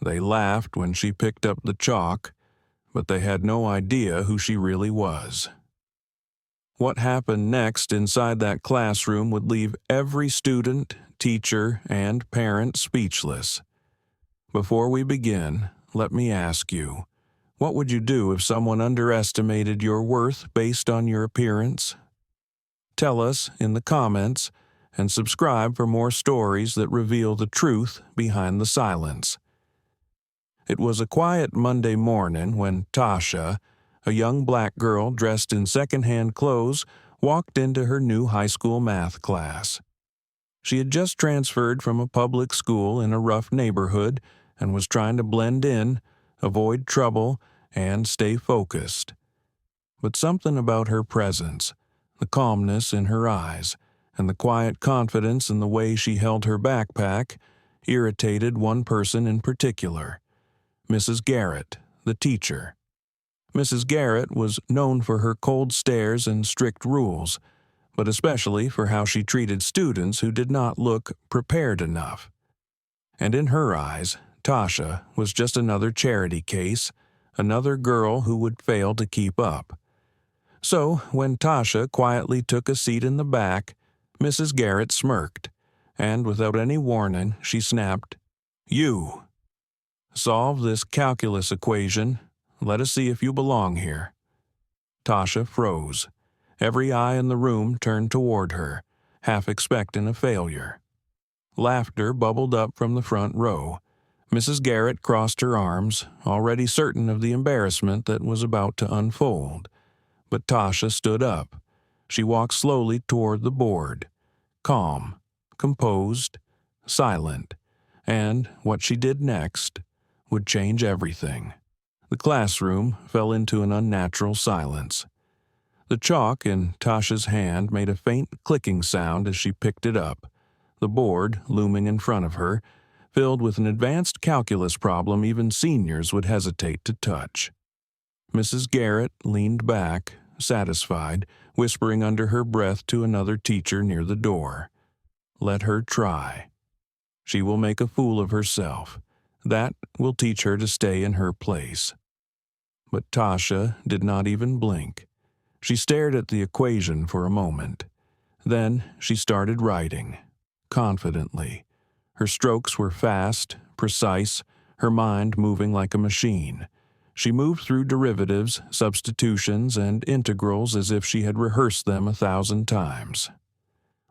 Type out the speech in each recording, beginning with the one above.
They laughed when she picked up the chalk, but they had no idea who she really was. What happened next inside that classroom would leave every student, teacher, and parent speechless. Before we begin, let me ask you, what would you do if someone underestimated your worth based on your appearance? Tell us in the comments, and subscribe for more stories that reveal the truth behind the silence. It was a quiet Monday morning when Tasha, a young black girl dressed in secondhand clothes, walked into her new high school math class. She had just transferred from a public school in a rough neighborhood and was trying to blend in, avoid trouble, and stay focused. But something about her presence, the calmness in her eyes, and the quiet confidence in the way she held her backpack, irritated one person in particular, Mrs. Garrett, the teacher. Mrs. Garrett was known for her cold stares and strict rules, but especially for how she treated students who did not look prepared enough. And in her eyes, Tasha was just another charity case, another girl who would fail to keep up. So, when Tasha quietly took a seat in the back, Mrs. Garrett smirked, and without any warning, she snapped, "You! Solve this calculus equation. Let us see if you belong here." Tasha froze. Every eye in the room turned toward her, half expecting a failure. Laughter bubbled up from the front row. Mrs. Garrett crossed her arms, already certain of the embarrassment that was about to unfold. But Tasha stood up. She walked slowly toward the board, calm, composed, silent, and what she did next would change everything. The classroom fell into an unnatural silence. The chalk in Tasha's hand made a faint clicking sound as she picked it up, the board looming in front of her, filled with an advanced calculus problem even seniors would hesitate to touch. Mrs. Garrett leaned back, satisfied, whispering under her breath to another teacher near the door, "Let her try. She will make a fool of herself. That will teach her to stay in her place." But Tasha did not even blink. She stared at the equation for a moment. Then she started writing, confidently. Her strokes were fast, precise, her mind moving like a machine. She moved through derivatives, substitutions, and integrals as if she had rehearsed them 1,000 times.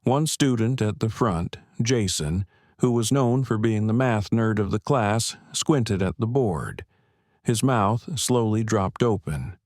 One student at the front, Jason, who was known for being the math nerd of the class, squinted at the board. His mouth slowly dropped open.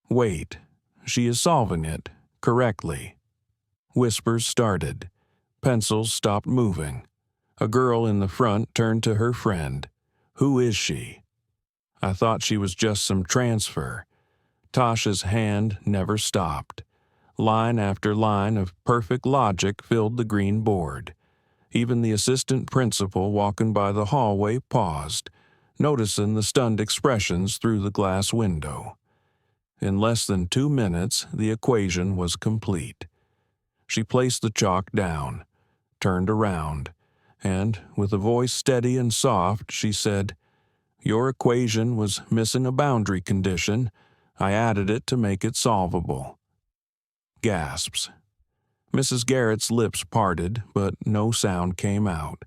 "Wait, she is solving it correctly." Whispers started. Pencils stopped moving. A girl in the front turned to her friend. "Who is she?" "I thought she was just some transfer." Tasha's hand never stopped. Line after line of perfect logic filled the green board. Even the assistant principal walking by the hallway paused, noticing the stunned expressions through the glass window. In less than 2 minutes, the equation was complete. She placed the chalk down, turned around, and, with a voice steady and soft, she said, "Your equation was missing a boundary condition. I added it to make it solvable." Gasps. Mrs. Garrett's lips parted, but no sound came out.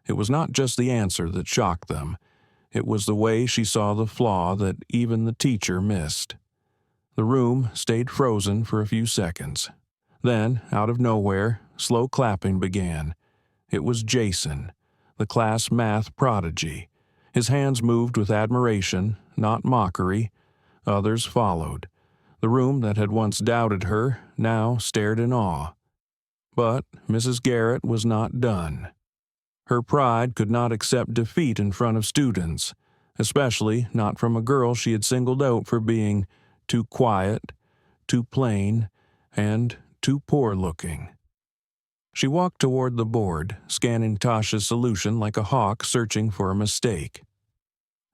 It was not just the answer that shocked them. It was the way she saw the flaw that even the teacher missed. The room stayed frozen for a few seconds. Then, out of nowhere, slow clapping began. It was Jason, the class math prodigy. His hands moved with admiration, not mockery. Others followed. The room that had once doubted her now stared in awe. But Mrs. Garrett was not done. Her pride could not accept defeat in front of students, especially not from a girl she had singled out for being too quiet, too plain, and too poor-looking. She walked toward the board, scanning Tasha's solution like a hawk searching for a mistake.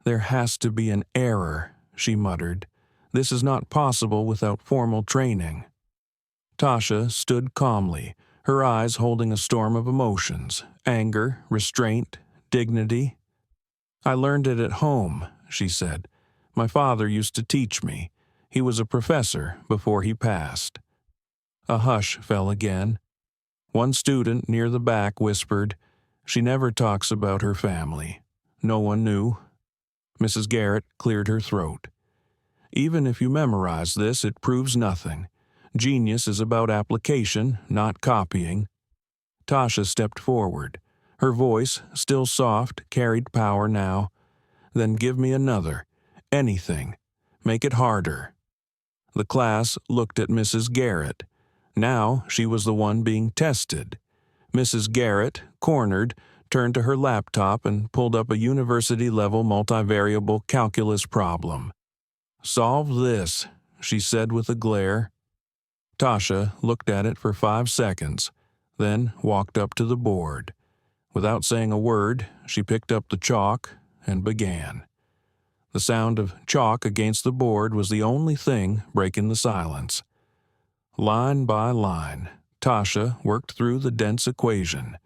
"There has to be an error," she muttered. "This is not possible without formal training." Tasha stood calmly, her eyes holding a storm of emotions, anger, restraint, dignity. "I learned it at home," she said. "My father used to teach me. He was a professor before he passed." A hush fell again. One student near the back whispered, "She never talks about her family." No one knew. Mrs. Garrett cleared her throat. "Even if you memorize this, it proves nothing. Genius is about application, not copying." Tasha stepped forward. Her voice, still soft, carried power now. "Then give me another. Anything. Make it harder." The class looked at Mrs. Garrett. Now she was the one being tested. Mrs. Garrett, cornered, turned to her laptop and pulled up a university-level multivariable calculus problem. "Solve this," she said with a glare. Tasha looked at it for 5 seconds, then walked up to the board. Without saying a word, she picked up the chalk and began. The sound of chalk against the board was the only thing breaking the silence. Line by line, Tasha worked through the dense equation.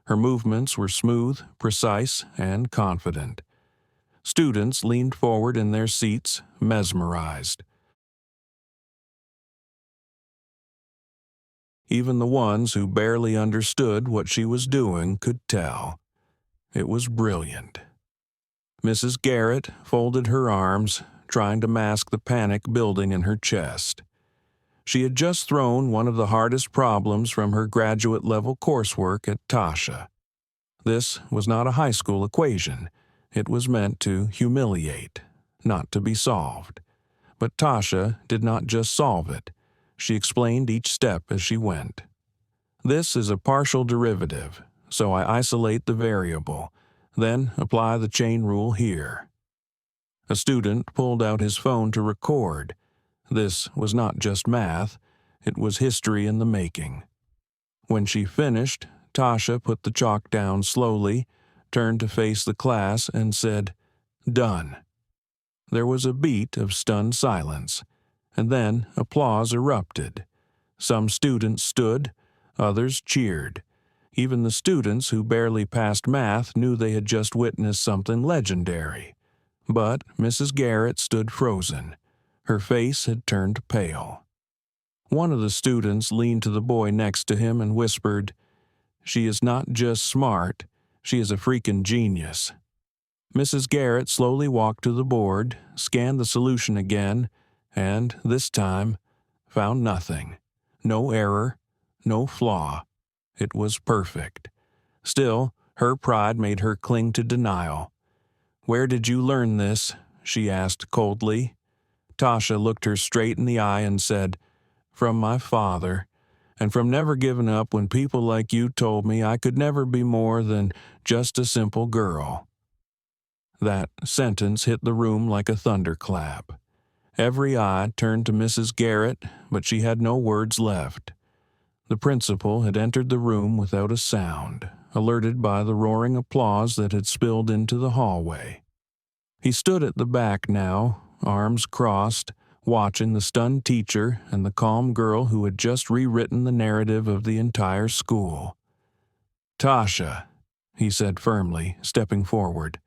Her movements were smooth, precise, and confident. Students leaned forward in their seats, mesmerized. Even the ones who barely understood what she was doing could tell. It was brilliant. Mrs. Garrett folded her arms, trying to mask the panic building in her chest. She had just thrown one of the hardest problems from her graduate-level coursework at Tasha. This was not a high school equation. It was meant to humiliate, not to be solved. But Tasha did not just solve it. She explained each step as she went. "This is a partial derivative, so I isolate the variable, then apply the chain rule here." A student pulled out his phone to record. This was not just math, it was history in the making. When she finished, Tasha put the chalk down slowly, turned to face the class, and said, "Done." There was a beat of stunned silence, and then applause erupted. Some students stood, others cheered. Even the students who barely passed math knew they had just witnessed something legendary. But Mrs. Garrett stood frozen. Her face had turned pale. One of the students leaned to the boy next to him and whispered, "She is not just smart, she is a freaking genius." Mrs. Garrett slowly walked to the board, scanned the solution again, and, this time, found nothing. No error, no flaw. It was perfect. Still, her pride made her cling to denial. "Where did you learn this?" she asked coldly. Tasha looked her straight in the eye and said, "From my father, and from never giving up when people like you told me I could never be more than just a simple girl." That sentence hit the room like a thunderclap. Every eye turned to Mrs. Garrett, but she had no words left. The principal had entered the room without a sound, alerted by the roaring applause that had spilled into the hallway. He stood at the back now, arms crossed, watching the stunned teacher and the calm girl who had just rewritten the narrative of the entire school. "Tasha," he said firmly, stepping forward,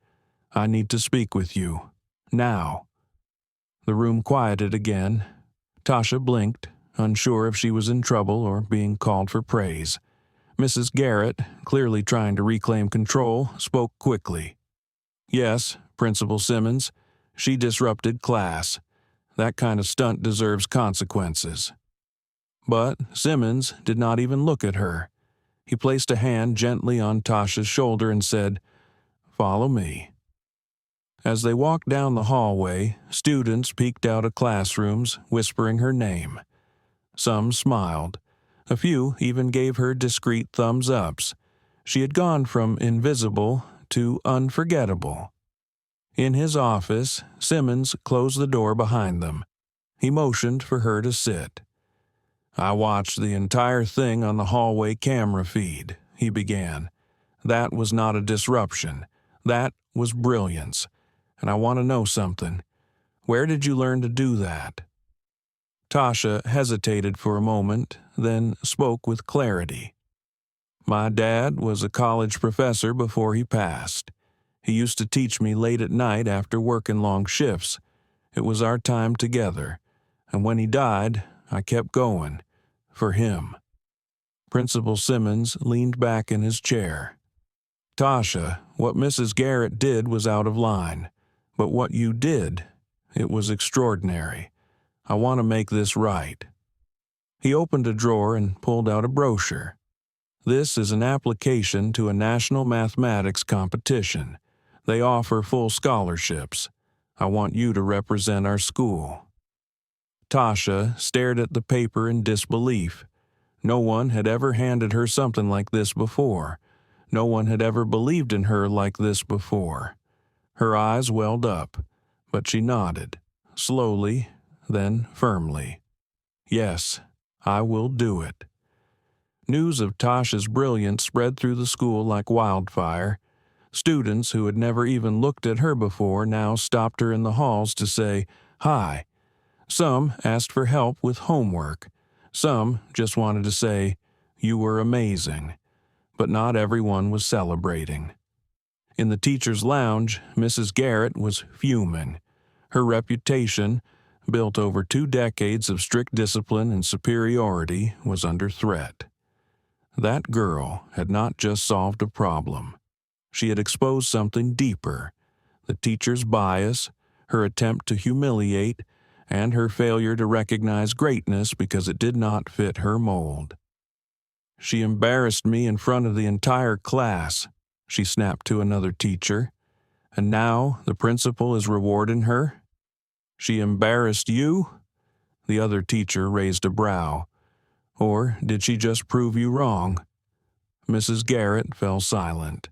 "I need to speak with you. Now." The room quieted again. Tasha blinked, unsure if she was in trouble or being called for praise. Mrs. Garrett, clearly trying to reclaim control, spoke quickly. "Yes, Principal Simmons, she disrupted class. That kind of stunt deserves consequences." But Simmons did not even look at her. He placed a hand gently on Tasha's shoulder and said, "Follow me." As they walked down the hallway, students peeked out of classrooms, whispering her name. Some smiled. A few even gave her discreet thumbs-ups. She had gone from invisible to unforgettable. In his office, Simmons closed the door behind them. He motioned for her to sit. "I watched the entire thing on the hallway camera feed," he began. "That was not a disruption. That was brilliance. And I want to know something. Where did you learn to do that?" Tasha hesitated for a moment, then spoke with clarity. "My dad was a college professor before he passed. He used to teach me late at night after working long shifts. It was our time together. And when he died, I kept going. For him." Principal Simmons leaned back in his chair. "Tasha, what Mrs. Garrett did was out of line. But what you did, it was extraordinary. I want to make this right." He opened a drawer and pulled out a brochure. "This is an application to a national mathematics competition. They offer full scholarships. I want you to represent our school." Tasha stared at the paper in disbelief. No one had ever handed her something like this before. No one had ever believed in her like this before. Her eyes welled up, but she nodded, slowly, then firmly. "Yes, I will do it." News of Tasha's brilliance spread through the school like wildfire. Students who had never even looked at her before now stopped her in the halls to say hi. Some asked for help with homework. Some just wanted to say, "You were amazing." But not everyone was celebrating. In the teacher's lounge, Mrs. Garrett was fuming. Her reputation, built over 2 decades of strict discipline and superiority, was under threat. That girl had not just solved a problem. She had exposed something deeper: the teacher's bias, her attempt to humiliate, and her failure to recognize greatness because it did not fit her mold. "She embarrassed me in front of the entire class," she snapped to another teacher. "And now the principal is rewarding her?" "She embarrassed you?" The other teacher raised a brow. "Or did she just prove you wrong?" Mrs. Garrett fell silent.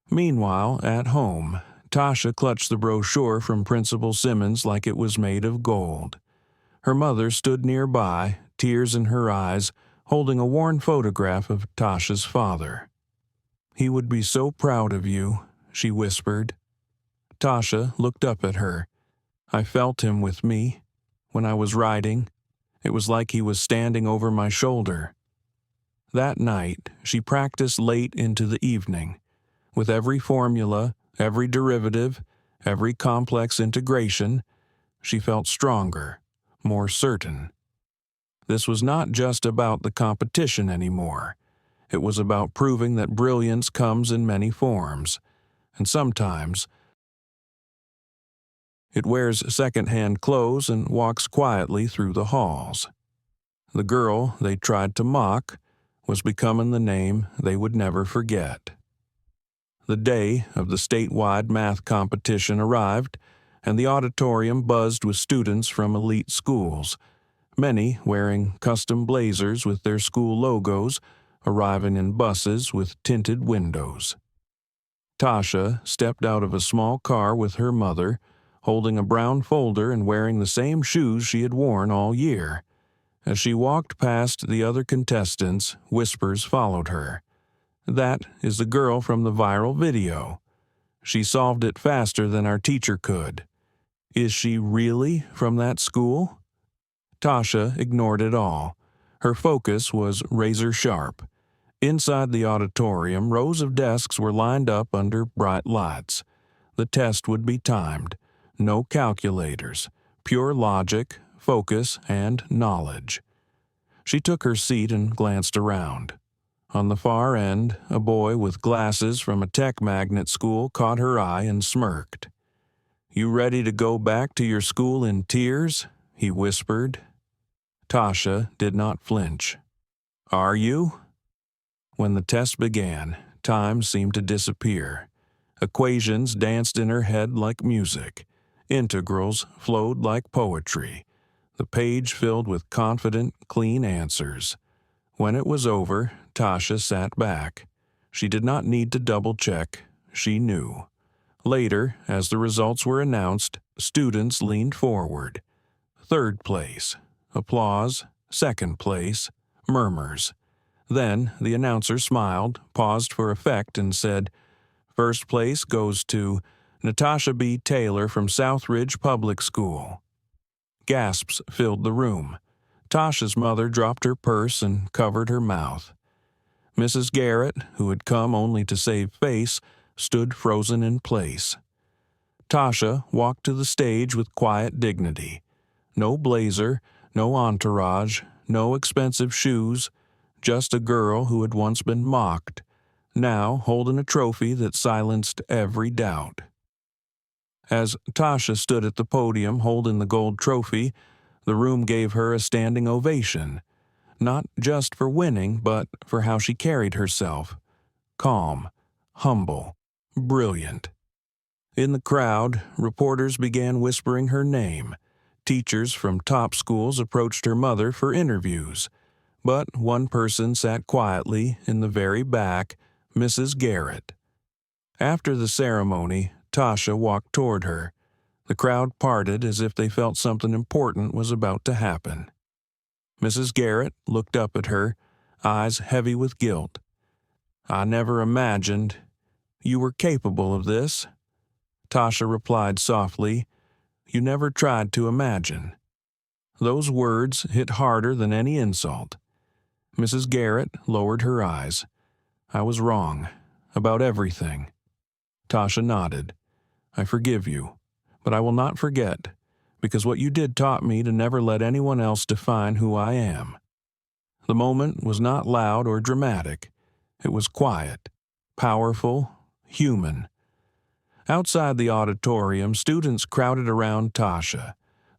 Meanwhile, at home, Tasha clutched the brochure from Principal Simmons like it was made of gold. Her mother stood nearby, tears in her eyes, holding a worn photograph of Tasha's father. "He would be so proud of you," she whispered. Tasha looked up at her. "I felt him with me. When I was writing, it was like he was standing over my shoulder." That night, she practiced late into the evening. With every formula, every derivative, every complex integration, she felt stronger, more certain. This was not just about the competition anymore. It was about proving that brilliance comes in many forms, and sometimes it wears second-hand clothes and walks quietly through the halls. The girl they tried to mock was becoming the name they would never forget. The day of the statewide math competition arrived, and the auditorium buzzed with students from elite schools, many wearing custom blazers with their school logos, arriving in buses with tinted windows. Tasha stepped out of a small car with her mother, holding a brown folder and wearing the same shoes she had worn all year. As she walked past the other contestants, whispers followed her. "That is the girl from the viral video. She solved it faster than our teacher could. Is she really from that school?" Tasha ignored it all. Her focus was razor sharp. Inside the auditorium, rows of desks were lined up under bright lights. The test would be timed. No calculators. Pure logic, focus, and knowledge. She took her seat and glanced around. On the far end, a boy with glasses from a tech magnet school caught her eye and smirked. "You ready to go back to your school in tears?" he whispered. Tasha did not flinch. "Are you?" When the test began, time seemed to disappear. Equations danced in her head like music. Integrals flowed like poetry. The page filled with confident, clean answers. When it was over, Tasha sat back. She did not need to double-check. She knew. Later, as the results were announced, students leaned forward. 3rd place. Applause. 2nd place. Murmurs. Then the announcer smiled, paused for effect, and said, "First place goes to Natasha B. Taylor from Southridge Public School." Gasps filled the room. Tasha's mother dropped her purse and covered her mouth. Mrs. Garrett, who had come only to save face, stood frozen in place. Tasha walked to the stage with quiet dignity. No blazer, no entourage, no expensive shoes, just a girl who had once been mocked, now holding a trophy that silenced every doubt. As Tasha stood at the podium holding the gold trophy, the room gave her a standing ovation, not just for winning, but for how she carried herself. Calm, humble, brilliant. In the crowd, reporters began whispering her name. Teachers from top schools approached her mother for interviews. But one person sat quietly in the very back, Mrs. Garrett. After the ceremony, Tasha walked toward her. The crowd parted as if they felt something important was about to happen. Mrs. Garrett looked up at her, eyes heavy with guilt. "I never imagined you were capable of this." Tasha replied softly, "You never tried to imagine." Those words hit harder than any insult. Mrs. Garrett lowered her eyes. "I was wrong. About everything." Tasha nodded. "I forgive you, but I will not forget, because what you did taught me to never let anyone else define who I am." The moment was not loud or dramatic. It was quiet, powerful, human. Outside the auditorium, students crowded around Tasha,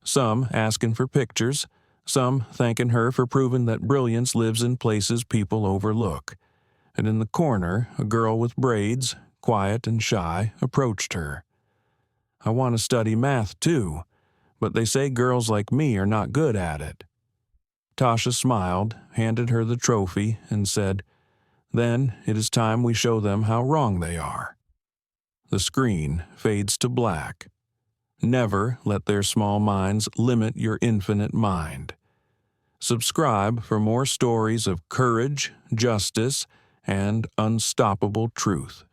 some asking for pictures, some thanking her for proving that brilliance lives in places people overlook. And in the corner, a girl with braids, quiet and shy, approached her. "I want to study math too, but they say girls like me are not good at it." Tasha smiled, handed her the trophy, and said, "Then it is time we show them how wrong they are." The screen fades to black. Never let their small minds limit your infinite mind. Subscribe for more stories of courage, justice, and unstoppable truth.